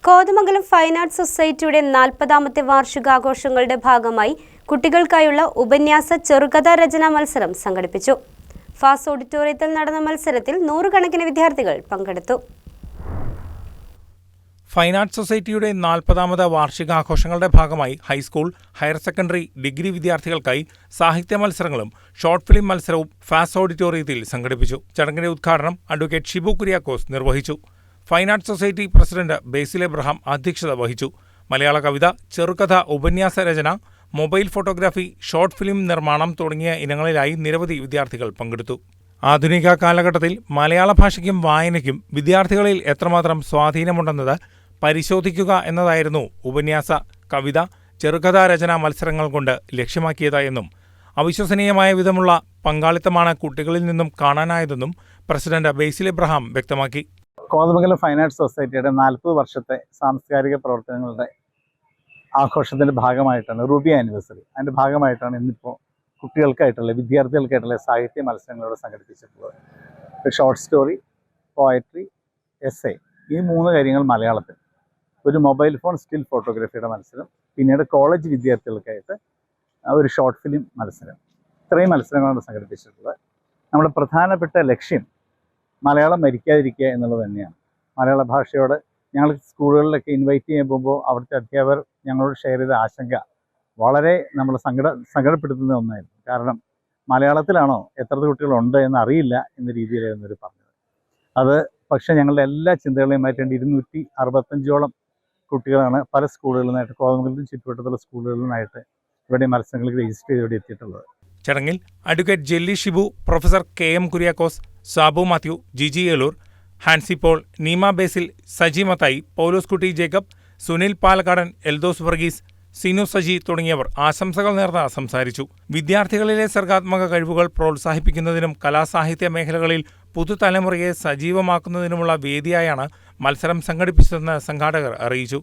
Kothamangalam fine arts സൊസൈറ്റിയുടെ 40ാമത്തെ വാർഷികാഘോഷങ്ങളുടെ ഭാഗമായി കുട്ടികൾക്കായുള്ള ഉപന്യാസ ചെറുകഥാ രചനാ മത്സരം സംഘടിപ്പിച്ചു. ഫാസ് ഓഡിറ്റോറിയത്തിൽ നടന്ന മത്സരത്തിൽ 100 കണക്കിന് വിദ്യാർത്ഥികൾ പങ്കെടുത്തു. ഫൈൻ ആർട്സ് സൊസൈറ്റിയുടെ 40ാമത് വാർഷികാഘോഷങ്ങളുടെ ഭാഗമായി ഹൈസ്കൂൾ, ഹയർ സെക്കൻഡറി, ഡിഗ്രി വിദ്യാർത്ഥികൾക്കായി സാഹിത്യ മത്സരങ്ങളും ഷോർട്ട് ഫിലിം മത്സരവും ഫാസ് ഓഡിറ്റോറിയത്തിൽ സംഘടിപ്പിച്ചു. ചടങ്ങിന്റെ ഉദ്ഘാടനം അഡ്വക്കേറ്റ് ഷിബു കുര്യാക്കോസ് നിർവഹിച്ചു. ഫൈൻ ആർട്സ് സൊസൈറ്റി പ്രസിഡന്റ് ബേസിൽ എബ്രഹാം അധ്യക്ഷത വഹിച്ചു. മലയാള കവിത, ചെറുകഥ, ഉപന്യാസ രചന, മൊബൈൽ ഫോട്ടോഗ്രാഫി, ഷോർട്ട് ഫിലിം നിർമ്മാണം തുടങ്ങിയ ഇനങ്ങളിലായി നിരവധി വിദ്യാർത്ഥികൾ പങ്കെടുത്തു. ആധുനിക കാലഘട്ടത്തിൽ മലയാള ഭാഷയ്ക്കും വായനയ്ക്കും വിദ്യാർത്ഥികളിൽ എത്രമാത്രം സ്വാധീനമുണ്ടെന്നത് പരിശോധിക്കുക എന്നതായിരുന്നു ഉപന്യാസ, കവിത, ചെറുകഥാ രചനാ മത്സരങ്ങൾ കൊണ്ട് ലക്ഷ്യമാക്കിയത് എന്നും അവിശ്വസനീയമായ വിധമുള്ള പങ്കാളിത്തമാണ് കുട്ടികളിൽ നിന്നും കാണാനായതെന്നും പ്രസിഡന്റ് ബേസിൽ എബ്രഹാം വ്യക്തമാക്കി. കോതമംഗലം ഫൈൻ ആർട്സ് സൊസൈറ്റിയുടെ 40 വർഷത്തെ സാംസ്കാരിക പ്രവർത്തനങ്ങളുടെ ആഘോഷത്തിൻ്റെ ഭാഗമായിട്ടാണ് റൂബി ആനിവേഴ്സറി. അതിൻ്റെ ഭാഗമായിട്ടാണ് ഇന്നിപ്പോൾ കുട്ടികൾക്കായിട്ടുള്ള, വിദ്യാർത്ഥികൾക്കായിട്ടുള്ള സാഹിത്യ മത്സരങ്ങളോട് സംഘടിപ്പിച്ചിട്ടുള്ളത്. ഷോർട്ട് സ്റ്റോറി, പോയട്രി, എസ്സേ, ഈ 3 കാര്യങ്ങൾ മലയാളത്തിൽ. ഒരു മൊബൈൽ ഫോൺ സ്റ്റിൽ ഫോട്ടോഗ്രാഫിയുടെ മത്സരം, പിന്നീട് കോളേജ് വിദ്യാർത്ഥികൾക്കായിട്ട് ഒരു ഷോർട്ട് ഫിലിം മത്സരം. ഇത്രയും മത്സരങ്ങളാണ് സംഘടിപ്പിച്ചിട്ടുള്ളത്. നമ്മുടെ പ്രധാനപ്പെട്ട ലക്ഷ്യം മലയാളം മരിക്കാതിരിക്കുക എന്നുള്ളത് തന്നെയാണ്. മലയാള ഭാഷയോട് ഞങ്ങൾ സ്കൂളുകളിലൊക്കെ ഇൻവൈറ്റ് ചെയ്യാൻ പോകുമ്പോൾ അവിടുത്തെ അധ്യാപകർ ഞങ്ങളോട് ഷെയർ ചെയ്ത ആശങ്ക വളരെ നമ്മൾ സങ്കടപ്പെടുത്തുന്ന ഒന്നായിരുന്നു. കാരണം മലയാളത്തിലാണോ എത്ര കുട്ടികളുണ്ട് എന്ന് അറിയില്ല എന്ന രീതിയിലായിരുന്നു അവർ പറഞ്ഞത്. അത് പക്ഷേ ഞങ്ങളുടെ എല്ലാ ചിന്തകളെയും മാറ്റേണ്ട 265ഓളം കുട്ടികളാണ് പല സ്കൂളുകളിൽ നിന്നായിട്ട്, കോതമംഗലത്തും ചുറ്റുവട്ടത്തുള്ള സ്കൂളുകളിൽ നിന്നായിട്ട് ഇവിടെ മത്സരങ്ങൾക്ക് രജിസ്റ്റർ ചെയ്ത് ഇവിടെ എത്തിയിട്ടുള്ളത്. ചടങ്ങിൽ advocate Jelly Shibu, professor KM Kuriakose, Sabu Mathew, Giji Eloor, Hansi Paul, Neema Basil, Saji Mathai, Paulose Kutty Jacob, Sunil പാലക്കാടൻ, എൽദോസ് വർഗീസ്, സിനു സജി തുടങ്ങിയവർ ആശംസകൾ നേർന്ന് സംസാരിച്ചു. വിദ്യാർത്ഥികളിലെ സർഗാത്മക കഴിവുകൾ പ്രോത്സാഹിപ്പിക്കുന്നതിനും കലാസാഹിത്യ മേഖലകളിൽ പുതുതലമുറയെ സജീവമാക്കുന്നതിനുമുള്ള വേദിയായാണ് മത്സരം സംഘടിപ്പിച്ചതെന്ന് സംഘാടകർ അറിയിച്ചു.